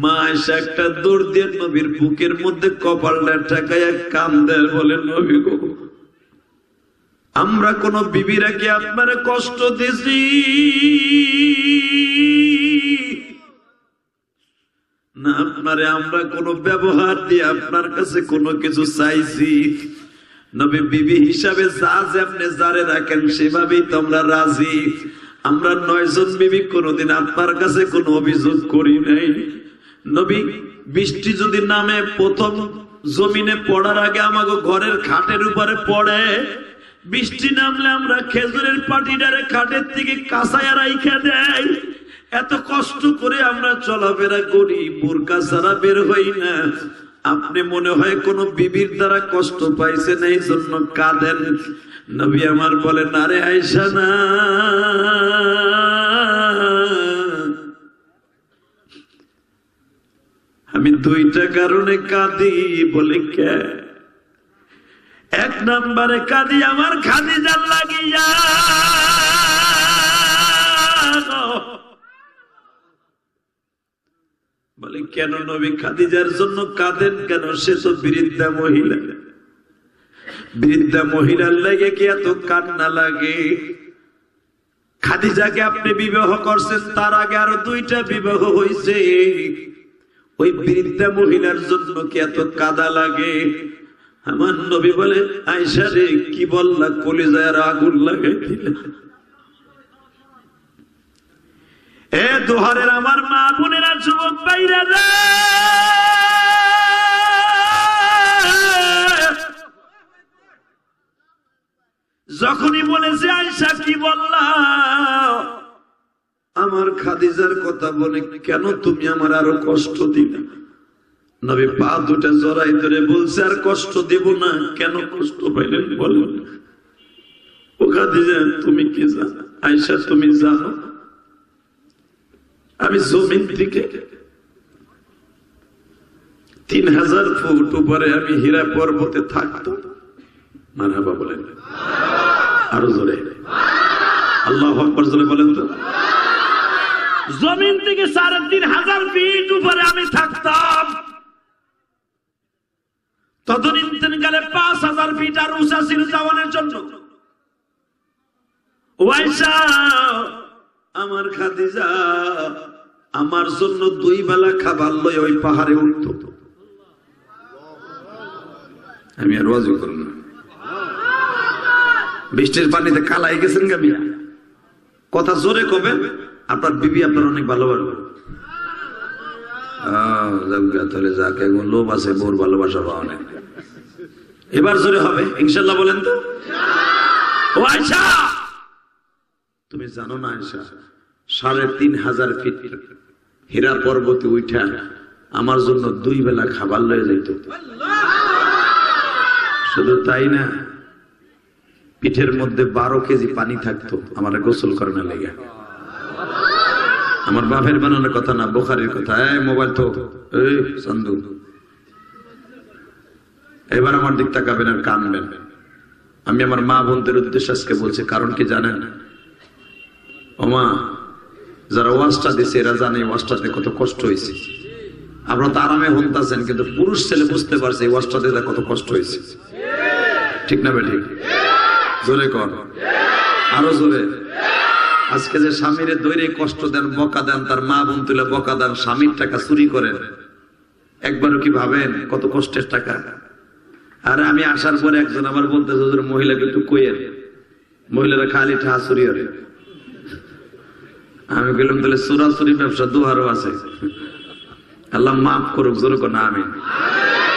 মা আয়েশা একটা দৌড় দিয়ে নবীর বুকের মধ্যে কপালটা ঠেকাইয়া কান্দেন, বলে নবী গো, আমরা কোন বিবিরা কি আপনার কষ্ট দিছি না? আপনারে আমরা কোন ব্যবহার দিয়ে আপনার কাছে কোনো কিছু চাইছি? নবী বিবি হিসাবে যা যেমনে যারে রাখেন সেভাবেই তো আমরা রাজি। আমরা 9 জন বিবি কোনোদিন আপনার কাছে কোনো অভিযোগ করি নাই। নবী বৃষ্টি যদি নামে প্রথম জমিনে পড়ার আগে আমাকে ঘরের খাটের উপরে পড়ে, বৃষ্টি নামলে আমরা খেজুরের পাটিটারে খাটের থেকে কাঁচায়া রাইখা দেয়। এত কষ্ট করে আমরা চলাফেরা করি, বোরকা ছাড়া বের হই না। আপনি মনে হয় কোন বিবির দ্বারা কষ্ট পাইছেন এই জন্য কাঁদেন। নবী আমার বলেন, আরে আয়েশা না, আমি 2টা কারণে কাঁদি। বলে কে? 1 নম্বরে কাঁদি আমার খাদিজার লাগিয়া। বলে কেন নবী খাদিজার জন্য কাঁদেন কেন? সে তো বৃদ্ধা মহিলা, বৃদ্ধা মহিলার লাগে কি এত কান্না লাগে? খাদিজাকে আপনি বিবাহ করছেন, তার আগে আরো 2টা বিবাহ হয়েছে, ওই বৃদ্ধা মহিলার জন্য কি এত কাঁদা লাগে? আমার নবী বলে, আয়েশা রে কি বললা, কলিজায় আগুন লাগাই দিলা। এ দোহারের আমার মা বোনেরা, যুবক ভাইরা রে, যখনই বলেছে আয়েশা কি বললা, আমার খাদিজার কথা বলে কেন তুমি আমার আরো কষ্ট দিলে? নবী পা 2টা জড়াই ধরে বলছে, আর কষ্ট দেব না। কেন কষ্ট পাইলেন বলেন? ও খাদিজা তুমি কি জানো? আয়েশা তুমি জানো আমি জমিন থেকে 3000 ফুট উপরে আমি হীরা পর্বতে থাকতো। মারহাবা বলেন, আরো জোরে আল্লাহু আকবার জোরে বলেন তো। জমিন থেকে 3500 ফিট উপরে আমি থাকতাম। তদনীন্তন কালে 5000 ফিট আর উঁচা ছিল যাওয়ানোর জন্য। ওয়াইসা আমার খাদিজা আমার জন্য 2 বেলা খাবার লই ওই পাহাড়ে উঠতো। আমি আর ওয়াজ করব না। বৃষ্টির পানিতে কালাই গেছেন গামিয়া, কথা জোরে কবেন, আপনার বিবি আপনার অনেক ভালোবাসবে। তাহলে যাকে লোভ আছে বোর ভালোবাসা পাওয়া নেই। এবার জোরে হবে ইনশাল্লাহ বলেন তো। ও আয়েশা তুমি জানো না আয়েশা 3500 ফিট হীরা পর্বতে উঠা আমার জন্য 2 বেলা খাবার লয়ে যাইত। শুধু তাই না, পিঠের মধ্যে 12 কেজি পানি থাকতো আমার গোসল করানোর লেগে। আমার বাপের বানানোর কথা না, বুখারীর কথা। মোবাইল তো এই চন্দু, এবার আমার দিক তাকাবেন আর কানবেন। আমি আমার মা বোনদের উদ্দেশ্যে আজকে বলছি, কারণ কি জানেন? ওমা যারা ওয়াজটা দিছে এরা জানে ওয়াজটাতে কত কষ্ট হয়েছে। আপনারা তো আরামে হন্তাছেন, কিন্তু পুরুষ ছেলে বুঝতে পারছে এই ওয়াজটাতে কত কষ্ট হয়েছে। ঠিক না বে ঠিক? জোরে কর, আরো জোরে। আজকে যে স্বামীরে দৈরে কষ্ট দেন, বকা দেন, তার মা বোন তুলে বকা দেন, স্বামীর টাকা চুরি করেন, একবারও কি ভাবেন কত কষ্টের টাকা? আর আমি আসার পরে একজন আমার বলতেছে হুজুর মহিলাকে একটু কইয়েন, মহিলারা খালি ঠাসুরি হরে। আমি বললাম তাহলে চোরাচুরি ব্যবসা দুহারও আছে, আল্লাহ মাফ করুক, জোর কোন আমিন।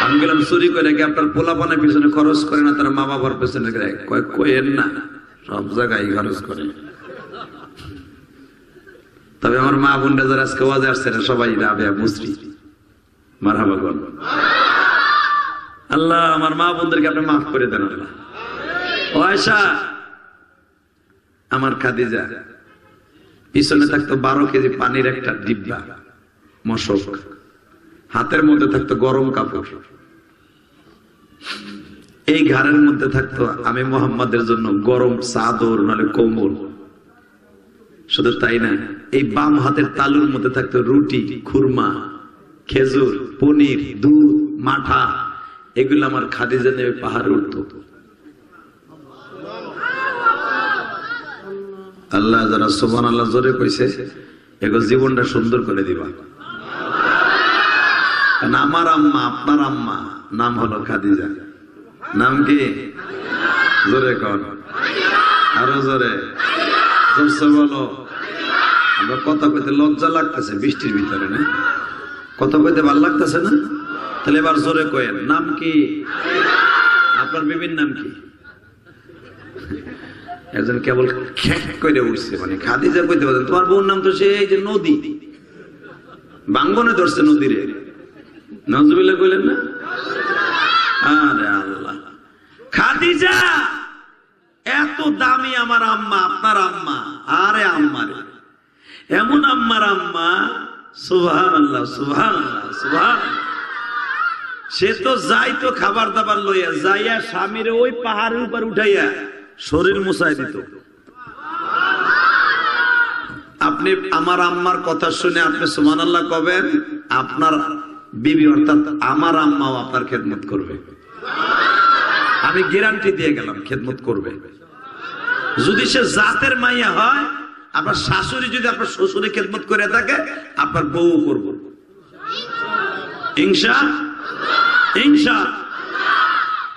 আমি বললাম চুরি করে কি আপনার পোলাপানের পিছনে খরচ করে না, তারা মা বাবার পিছনে কইেন না, সব জায়গায় খরচ করে। তবে আমার মা বোনরা যারা আজকে ওয়াজে আসছে সবাই রাবেয়া মুসরি, মারহাবা বল। আল্লাহ আমার মা বোনদেরকে আপনি মাফ করে দেন আল্লাহ। ও আয়েশা, আমার খাদিজা পিছনে থাকতো 12 কেজি পানির একটা ডিব্বা মশক, হাতের মধ্যে থাকতো গরম কাপড়, এই ঘাড়ের মধ্যে থাকতো আমি মোহাম্মদের জন্য গরম চাদর নাহলে কম্বল। শুধু তাই না, এই বাম হাতের তালুর মধ্যে থাকতো রুটি, খুরমা, খেজুর, পনির, দুধ, মাঠা, এগুলো আমার খাদিজা নেবে পাহাড়ে উঠতো। আল্লাহ যারা সুবহানাল্লাহ জোরে কইছে এগুলো জীবনটা সুন্দর করে দিবা। কারণ আমার আম্মা, আপনার আম্মা নাম হলো খাদিজা। নাম কি? জোরে কর, আরো জোরে, জোরসে বলো। আমরা কথা কইতে লজ্জা লাগতেছে বৃষ্টির ভিতরে, না কথা কইতে ভালো লাগতেছে না? তাহলে এবার জোরে কয়েন, নাম কি? আপনার বিবির নাম কি? একজন কেবল খ্যাক করে উঠছে, মানে খাদিজা কইতে পারেন তোমার বোন নাম তো সেই যে নদী, বাঙ্গনে ধরছে নদীরে, নজরুল্লাহ কইলেন না? আরে আল্লাহ, খাদিজা এত দামি আমার আম্মা, আপনার আম্মা। আরে আম্মারে এমন আম্মার আম্মা, সুবহানাল্লাহ সুবহানাল্লাহ সুবহানাল্লাহ। সে তো যাইতো খাবার দাবার লইয়া, যাইয়া স্বামীরে ওই পাহাড়ের উপর উঠাইয়া শরীর মুছাই দিত। আপনি আমার আম্মার কথা শুনে আপনি সুবহানাল্লাহ কবেন, আপনার বিবি অর্থাৎ আমার আম্মাও আপনার খেদমত করবে। আমি গ্যারান্টি দিয়ে গেলাম, খেদমত করবে। যদি সে জাতের মাইয়া হয়, আপনার শাশুড়ি যদি আপনার শ্বশুরে খেদমত করে থাকে, আপনার বউ করবো ইনশা।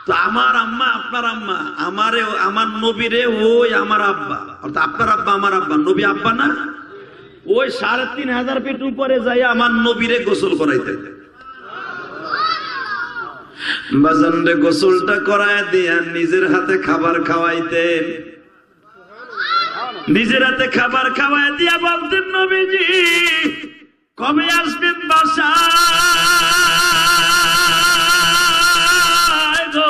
তো আমার আম্মা, আপনার আম্মা, আমারে, আমার নবীরে ওই আমার আব্বা, অর্থাৎ আপনার আব্বা আমার আব্বা, নবী আব্বা না, ওই 3500 ফিট উপরে যাই আমার নবীরে গোসল করাইতে। বাজানরে গোসলটা করায় দিয়া নিজের হাতে খাবার খাওয়াইতেন, নিজের হাতে খাবার খাওয়াই দিয়া বলতেন নবীজি কবে আসবেন বাসায় গো।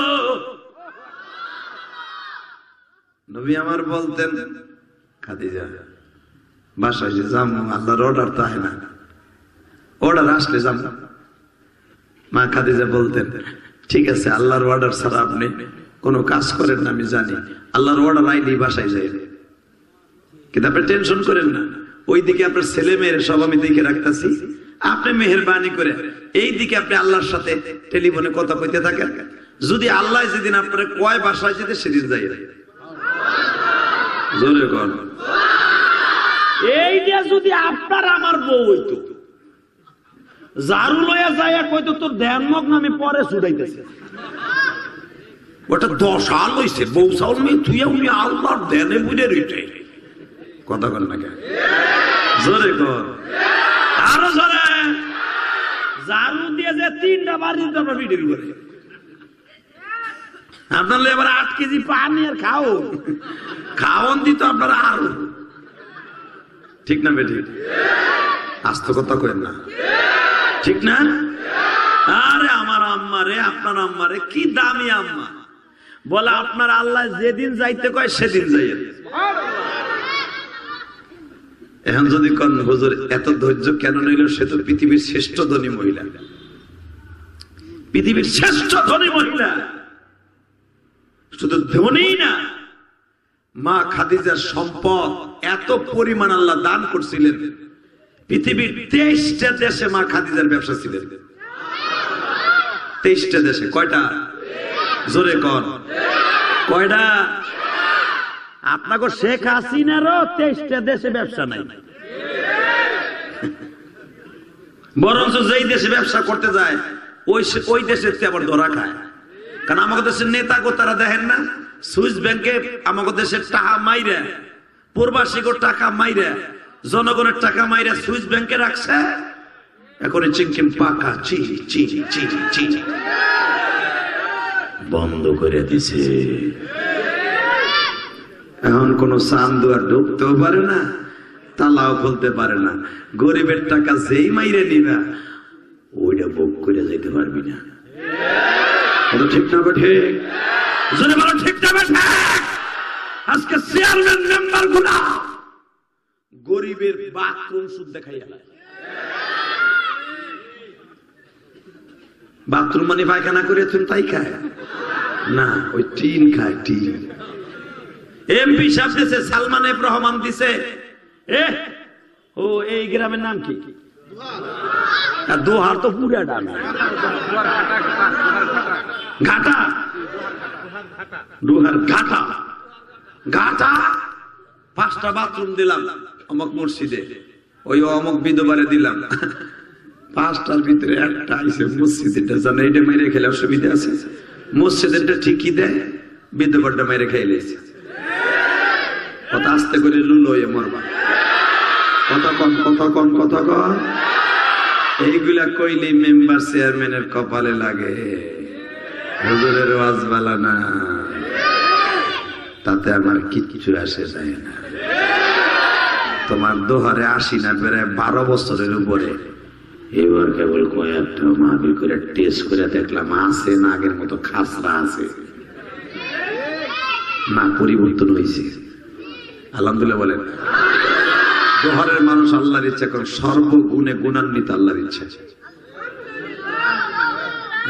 নবী আমার বলতেন খাদিজা বাসায় যে যাম, আল্লাহর অর্ডার তো হয় না, অর্ডার আসলে যাম। মা খাদিজা বলতেন ঠিক আছে, আল্লাহর অর্ডার ছাড়া আপনি কোনো কাজ করেন না, আমি জানি, আল্লাহর অর্ডার আইলেই বাসায় যাই, কিন্তু আপনি টেনশন করেন না। ওইদিকে আপনার ছেলে মেয়ের সব আমি দেখে রাখতেছি, আপনি মেহেরবানি করে এই দিকে আপনি আল্লাহর সাথে টেলিফোনে কথা কইতে থাকেন। যদি আল্লাহ যেদিন আপনার কয় বাসায় যেতে সেদিন যাই। জোরে কর, এইটা যদি আপনার আমার বউ হইতো, ঝাড়ু লইয়া যাইয়া কইতো তোর ধ্যানমগ্ন আমি পরে ছুটাইতেছি, ওটা 10 সাল হইছে, বউ চাউল মেয়ে তুই আমি আল্লাহর ধ্যানে বুঝে রইতে। কথা কর না কেন? জোরে কর, আরো জোরে। ঝাড়ু দিয়ে যে 3টা বাড়ি দিতে আমরা ভিডিও করে, আপনার এবার 8 কেজি পানি আর খাওয়ন দিত আপনার আরো, ঠিক না বেটি? আস্তে কথা করেন না, ঠিক না? আরে আমার আম্মা রে, আপনার আম্মা রে, কি দামি আম্মা। বলে আপনার আল্লাহ যেদিন যাইতে কয় সেদিন যাইয়েন। এখন যদি কোন হুজুর এত ধৈর্য কেন নিল, সে তো পৃথিবীর শ্রেষ্ঠ ধনী মহিলা, পৃথিবীর শ্রেষ্ঠ ধনী মহিলা। শুধু ধনী না, মা খাদিজার সম্পদ এত পরিমাণ আল্লাহ দান করছিলেন, পৃথিবীর 23টা দেশে মা খাদিজার ব্যবসা ছিলেন। 23টা দেশে। কয়টা? জোরে কর, কয়টা? আপনাকে শেখ হাসিনারও 23টা দেশে ব্যবসা নাই, বরঞ্চ যেই দেশে ব্যবসা করতে যায় ওই দেশের আবার ধরা খায়। কারণ আমাদের দেশের নেতা গো তারা দেখেন না সুইস ব্যাংকে আমাদের দেশের টাকা মাইরা প্রবাসীকে টাকা মাইরা জনগণের টাকা মাইরা সুইস ব্যাংকে রাখছে এখন চিংকিম পাকা চি চি চি চি বন্ধ করে দিছে এখন কোন চান্দুয়ার ঢুকতেও পারে না তালাও খুলতে পারে না গরিবের টাকা যেই মাইরে নিবা ওইটা ভোগ করে যেতে পারবি না ঠিক না বেঠে যদি বলো ঠিক না বেঠে আজকে চেয়ারম্যান মেম্বার গুলা গরিবের বাথরুম সুদ দেখাই বাথরুম মানে পায়খানা করেছেন তাই খায় না ওই টিন খায় টিন এমপি সাহেব দিছে সালমান এফ রহমান দিছে ও এই গ্রামের নাম কি দোহার তো পুরা ডান ঘাটা দোহার ঘাটা ঘাটা 5টা বাথরুম দিলাম অমক মসজিদে ওই অমক বিধবারে দিলাম 5টার ভিতরে একটা আইসে মসজিদেরটা জানে এটা মেরে খেলে অসুবিধা আছে মসজিদেরটা ঠিকই দেয় বিধবারটা মেরে খেয়ে লেছে কথা আস্তে করে লুলো হয়ে মরবা কতক্ষণ এইগুলা কইলে মেম্বার চেয়ারম্যানের কপালে লাগে হুজুরের ওয়াজ বালা না তাতে আমার কিচ্ছু আসে যায় না তোমার দোহারে 80 না প্রায় 12 বছরের উপরে এবার কেবল কয়েকটা মাহফিল করে টেস্ট করে দেখলাম আছে না আগের মতো খাসরা আছে না পরিবর্তন হয়েছে আলহামদুলিল্লাহ বলেন দোহারের মানুষ আল্লাহর ইচ্ছা করে সর্বগুণে গুণান্বিত আল্লাহর ইচ্ছা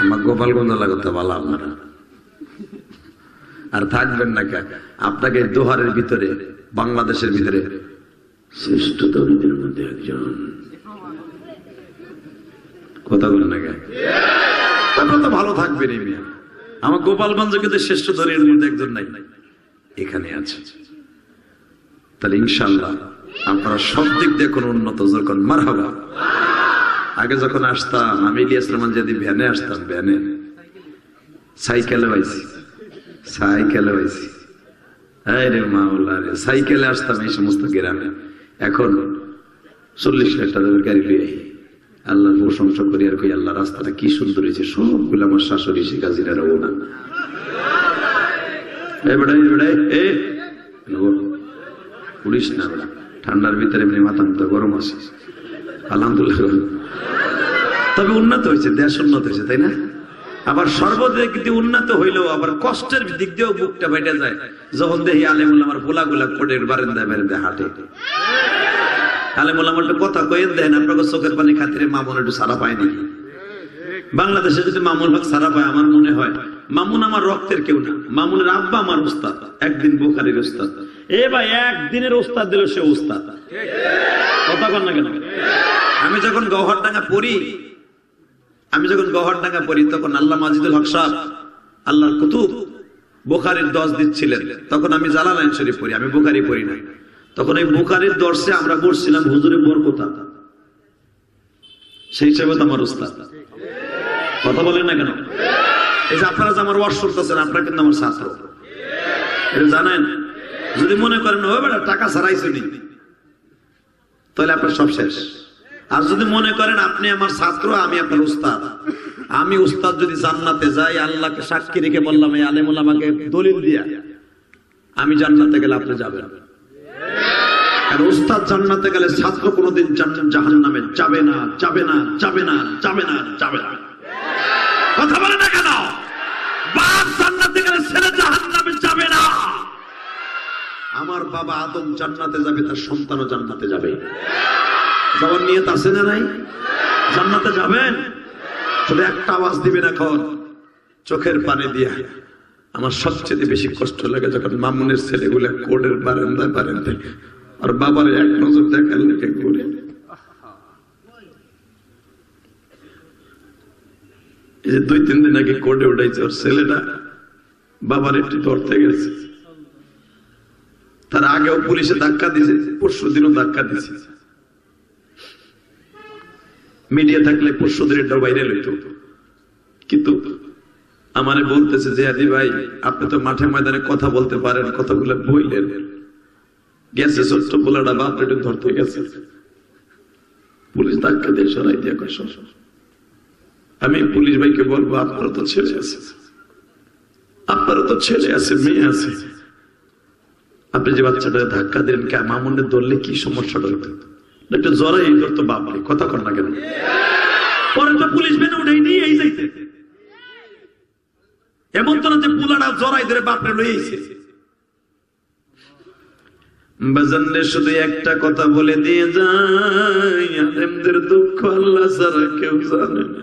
আমার গোপালগঞ্জ লাগাতে ভালো আপনারা আর থাকবেন না কেন আপনাকে দোহারের ভিতরে বাংলাদেশের ভিতরে শ্রেষ্ঠ ধনীদের মধ্যে একজন কথা বলেন না কেন আপনারা তো ভালো থাকবেন এই মেয়ে আমার গোপালগঞ্জ কিন্তু শ্রেষ্ঠ ধনীর মধ্যে একজন নাই এখানে আছে তাহলে ইনশাআল্লাহ আপনারা সব দিক দিয়ে কোন উন্নত যখন মারহাবা আগে যখন আসতাম আমি ইলিয়াস রহমান যদি ভ্যানে আসতাম ভ্যানে সাইকেলে আইছি রে মাওলা রে সাইকেলে আসতাম এই সমস্ত গ্রামে এখন 40 লাখ টাকার গাড়ি লিয়ে আল্লাহর প্রশংসা করি আর কই আল্লাহ রাস্তাটা কি সুন্দর হয়েছে সবগুলো আমার শাশুড়ি শিকাজিরা রওনা পুলিশ না ঠান্ডার ভিতরে এমনি মাথা মতো গরম আছে আলহামদুলিল্লাহ তবে উন্নত হয়েছে দেশ উন্নত হয়েছে তাই না আবার সর্বদিক দিয়ে উন্নত হইলেও আবার কষ্টের দিক দিয়েও বুকটা বেটে যায় যখন দেখি আলেমুল আমার পোলাগুলা কোটের বারান্দায় বারান্দায় হাঁটে আলেমুল আমার কথা কয়ে দেন আপনাকে চোখের পানি খাতিরে মামুন একটু সারা পায়নি বাংলাদেশে যদি মামুন হক সারা পায় আমার মনে হয় মামুন আমার রক্তের কেউ না মামুনের আব্বা আমার উস্তাদ একদিন বুখারীর উস্তাদ এ ভাই একদিনের উস্তাদ দিল সে উস্তাদ কথা কন না কেন আমি যখন গওহরডাঙ্গা পড়ি তখন আল্লাহ মাজিদুল হক সাহেব আল্লাহর কুতুব বুখারীর 10 দিচ্ছিলেন তখন আমি জালালাইন শরীফ পড়ি আমি বুখারী পড়ি না তখন এই বুখারীর দর্শে আমরা পড়ছিলাম হুজুরে বরকতা সেই হিসেবে আমার উস্তাদ কথা বলেন না কেন এই যে আপনারা যে আমার ওয়াজ শুনতেছেন আপনারা কিন্তু আমার ছাত্র এটা জানেন যদি মনে করেন ও বেটা টাকা ছাড়াইছে নি তাহলে আপনার সব শেষ আর যদি মনে করেন আপনি আমার ছাত্র আমি আপনার উস্তাদ আমি উস্তাদ যদি জান্নাতে যাই আল্লাহকে সাক্ষী রেখে বললাম এই আলেমুল আমাকে দলিল দিয়া আমি জান্নাতে গেলে আপনি যাবেন আর উস্তাদ জান্নাতে গেলে ছাত্র কোনোদিন জাহান্নামে যাবে না কথা বলে না কেন বাপ জান্নাতে গেলে ছেলে জাহান্নামে যাবে না আমার বাবা আদম জান্নাতে যাবে তার সন্তানও জান্নাতে যাবে যাওয়ার নিয়ত আছে না নাই জান্নাতে যাবেন শুধু একটা আওয়াজ দিবেন এখন চোখের পানি দিয়া আমার সবচেয়ে বেশি কষ্ট লাগে যখন মামুনের ছেলেগুলা কোর্টের বারান্দায় আর বাবার এক নজর দেখার লেগে ঘুরে এই যে 2-3 দিন আগে কোর্টে উঠাইছে ওর ছেলেটা বাবার একটু ধরতে গেছে তার আগেও পুলিশে ধাক্কা দিছে পরশু দিনও ধাক্কা দিছে মিডিয়া থাকলে পরশু দিন এটা ভাইরাল হইতো কিন্তু আমারে বলতেছে যে আদি ভাই আপনি তো মাঠে ময়দানে কথা বলতে পারেন, কতগুলো বইলেন। গেছে ছোট্ট পোলাটা বাপ একটু ধরতে গেছে, পুলিশ ধাক্কা দিয়ে সরাই দিয়ে কয় সর। আমি পুলিশ ভাইকে বলবো আপনারও তো ছেলে আছে, আপনারও তো ছেলে আছে, মেয়ে আছে, আপনি যে বাচ্চাটা ধাক্কা দিলেন কে মামুনে ধরলে কি সমস্যাটা হতো? একটু জড়াই ধরতো বাপরে, কথা কর না কেন? পরে তো পুলিশ বেনে উঠে নিয়ে এই যাইতে, এমন তো না যে পুলাটা জড়াই ধরে বাপরে লইছে। বাজানরে শুধু একটা কথা বলে দিয়ে যায়, আলেমদের দুঃখ আল্লাহ ছাড়া কেউ জানে না।